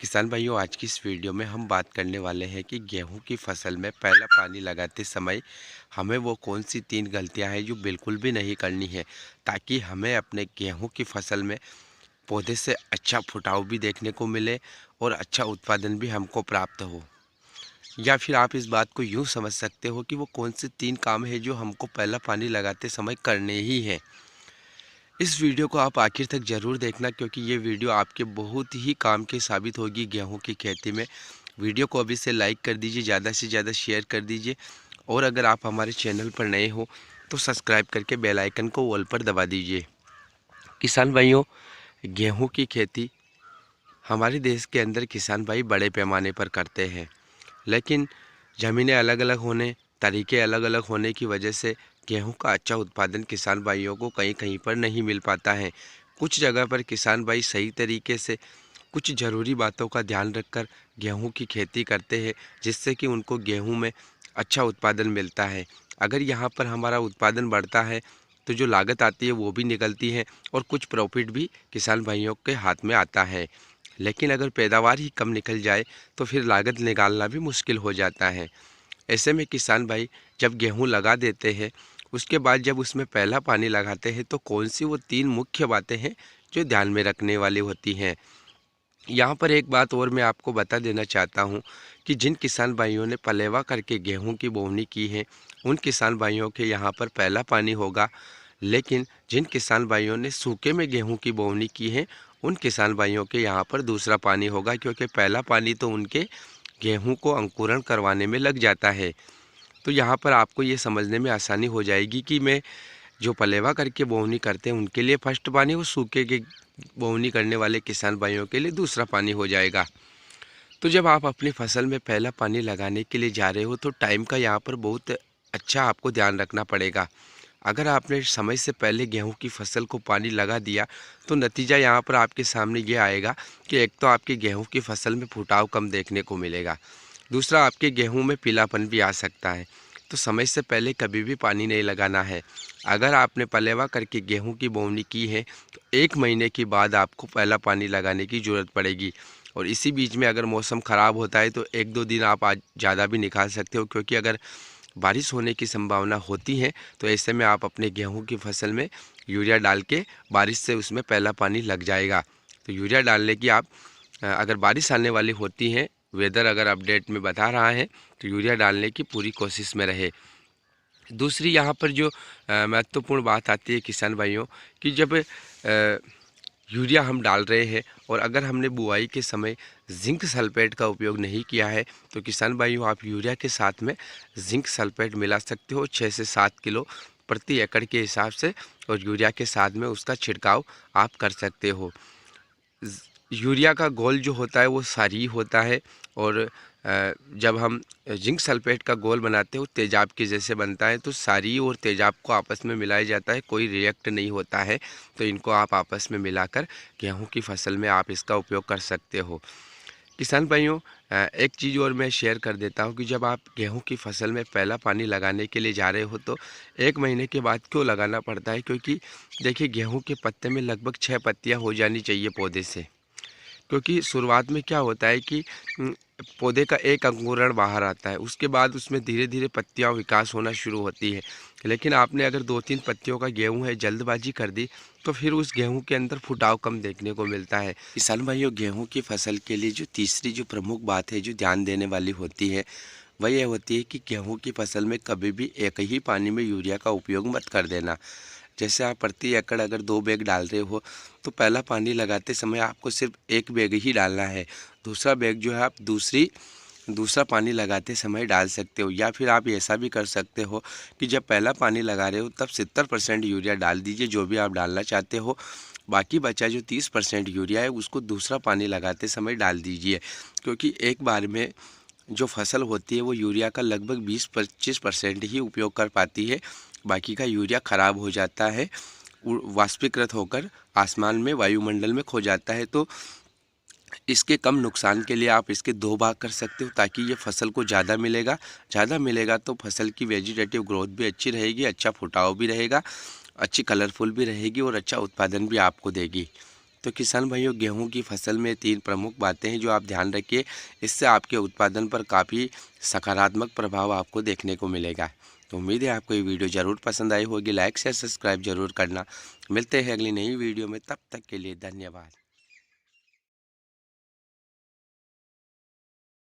किसान भाइयों, आज की इस वीडियो में हम बात करने वाले हैं कि गेहूं की फसल में पहला पानी लगाते समय हमें वो कौन सी 3 गलतियां हैं जो बिल्कुल भी नहीं करनी है, ताकि हमें अपने गेहूं की फसल में पौधे से अच्छा फुटाव भी देखने को मिले और अच्छा उत्पादन भी हमको प्राप्त हो। या फिर आप इस बात को यूं समझ सकते हो कि वो कौन से 3 काम है जो हमको पहला पानी लगाते समय करने ही हैं। इस वीडियो को आप आखिर तक ज़रूर देखना, क्योंकि ये वीडियो आपके बहुत ही काम की साबित होगी गेहूं की खेती में। वीडियो को अभी से लाइक कर दीजिए, ज़्यादा से ज़्यादा शेयर कर दीजिए, और अगर आप हमारे चैनल पर नए हो तो सब्सक्राइब करके बेल आइकन को ऑल पर दबा दीजिए। किसान भाइयों, गेहूं की खेती हमारे देश के अंदर किसान भाई बड़े पैमाने पर करते हैं, लेकिन ज़मीनें अलग अलग होने, तरीके अलग अलग होने की वजह से गेहूं का अच्छा उत्पादन किसान भाइयों को कहीं कहीं पर नहीं मिल पाता है। कुछ जगह पर किसान भाई सही तरीके से कुछ ज़रूरी बातों का ध्यान रखकर गेहूं की खेती करते हैं, जिससे कि उनको गेहूं में अच्छा उत्पादन मिलता है। अगर यहाँ पर हमारा उत्पादन बढ़ता है तो जो लागत आती है वो भी निकलती है, और कुछ प्रॉफिट भी किसान भाइयों के हाथ में आता है। लेकिन अगर पैदावार ही कम निकल जाए तो फिर लागत निकालना भी मुश्किल हो जाता है। ऐसे में किसान भाई जब गेहूं लगा देते हैं, उसके बाद जब उसमें पहला पानी लगाते हैं तो कौन सी वो 3 मुख्य बातें हैं जो ध्यान में रखने वाली होती हैं। यहाँ पर एक बात और मैं आपको बता देना चाहता हूँ कि जिन किसान भाइयों ने पलेवा करके गेहूं की बोवनी की है, उन किसान भाइयों के यहाँ पर पहला पानी होगा। लेकिन जिन किसान भाइयों ने सूखे में गेहूं की बोवनी की है, उन किसान भाइयों के यहाँ पर दूसरा पानी होगा, क्योंकि पहला पानी तो उनके गेहूं को अंकुरण करवाने में लग जाता है। तो यहाँ पर आपको ये समझने में आसानी हो जाएगी कि मैं जो पलेवा करके बोवनी करते हैं उनके लिए फर्स्ट पानी, और सूखे के बोवनी करने वाले किसान भाइयों के लिए दूसरा पानी हो जाएगा। तो जब आप अपनी फसल में पहला पानी लगाने के लिए जा रहे हो तो टाइम का यहाँ पर बहुत अच्छा आपको ध्यान रखना पड़ेगा। अगर आपने समय से पहले गेहूं की फसल को पानी लगा दिया तो नतीजा यहाँ पर आपके सामने ये आएगा कि एक तो आपके गेहूं की फसल में फुटाव कम देखने को मिलेगा, दूसरा आपके गेहूं में पीलापन भी आ सकता है। तो समय से पहले कभी भी पानी नहीं लगाना है। अगर आपने पलेवा करके गेहूं की बोवनी की है तो 1 महीने के बाद आपको पहला पानी लगाने की ज़रूरत पड़ेगी। और इसी बीच में अगर मौसम ख़राब होता है तो 1-2 दिन आप आज ज़्यादा भी निकाल सकते हो, क्योंकि अगर बारिश होने की संभावना होती है तो ऐसे में आप अपने गेहूं की फसल में यूरिया डाल के बारिश से उसमें पहला पानी लग जाएगा। तो यूरिया डालने की आप अगर बारिश आने वाली होती है, वेदर अगर अपडेट में बता रहा है, तो यूरिया डालने की पूरी कोशिश में रहे। दूसरी यहाँ पर जो महत्वपूर्ण बात आती है किसान भाइयों, कि जब यूरिया हम डाल रहे हैं और अगर हमने बुआई के समय जिंक सल्फेट का उपयोग नहीं किया है, तो किसान भाइयों आप यूरिया के साथ में जिंक सल्फेट मिला सकते हो 6 से 7 किलो प्रति एकड़ के हिसाब से, और यूरिया के साथ में उसका छिड़काव आप कर सकते हो। यूरिया का घोल जो होता है वो क्षारीय होता है, और जब हम जिंक सल्फेट का घोल बनाते हैं वो तेजाब के जैसे बनता है। तो क्षारीय और तेजाब को आपस में मिलाया जाता है, कोई रिएक्ट नहीं होता है। तो इनको आप आपस में मिलाकर गेहूं की फसल में आप इसका उपयोग कर सकते हो। किसान भाइयों, एक चीज़ और मैं शेयर कर देता हूं कि जब आप गेहूं की फसल में पहला पानी लगाने के लिए जा रहे हो तो 1 महीने के बाद क्यों लगाना पड़ता है, क्योंकि देखिए गेहूं के पत्ते में लगभग 6 पत्तियां हो जानी चाहिए पौधे से। क्योंकि शुरुआत में क्या होता है कि पौधे का एक अंकुरण बाहर आता है, उसके बाद उसमें धीरे धीरे पत्तियां विकास होना शुरू होती है। लेकिन आपने अगर 2-3 पत्तियों का गेहूं है जल्दबाजी कर दी तो फिर उस गेहूं के अंदर फुटाव कम देखने को मिलता है। किसान भाइयों, गेहूं की फसल के लिए जो तीसरी जो प्रमुख बात है जो ध्यान देने वाली होती है, वह यह होती है कि गेहूं की फसल में कभी भी एक ही पानी में यूरिया का उपयोग मत कर देना। जैसे आप प्रति एकड़ अगर 2 बैग डाल रहे हो तो पहला पानी लगाते समय आपको सिर्फ 1 बैग ही डालना है। दूसरा बैग जो है आप दूसरा पानी लगाते समय डाल सकते हो, या फिर आप ऐसा भी कर सकते हो कि जब पहला पानी लगा रहे हो तब 70% यूरिया डाल दीजिए, जो भी आप डालना चाहते हो। बाकी बचा जो 30% यूरिया है उसको दूसरा पानी लगाते समय डाल दीजिए, क्योंकि एक बार में जो फसल होती है वो यूरिया का लगभग 20-25% ही उपयोग कर पाती है। बाकी का यूरिया खराब हो जाता है, वाष्पीकृत होकर आसमान में वायुमंडल में खो जाता है। तो इसके कम नुकसान के लिए आप इसके 2 भाग कर सकते हो, ताकि ये फसल को ज़्यादा मिलेगा तो फसल की वेजिटेटिव ग्रोथ भी अच्छी रहेगी, अच्छा फुटाव भी रहेगा, अच्छी कलरफुल भी रहेगी और अच्छा उत्पादन भी आपको देगी। तो किसान भाइयों, गेहूं की फसल में 3 प्रमुख बातें हैं जो आप ध्यान रखिए। इससे आपके उत्पादन पर काफ़ी सकारात्मक प्रभाव आपको देखने को मिलेगा। तो उम्मीद है आपको ये वीडियो ज़रूर पसंद आई होगी। लाइक शेयर सब्सक्राइब ज़रूर करना। मिलते हैं अगली नई वीडियो में, तब तक के लिए धन्यवाद।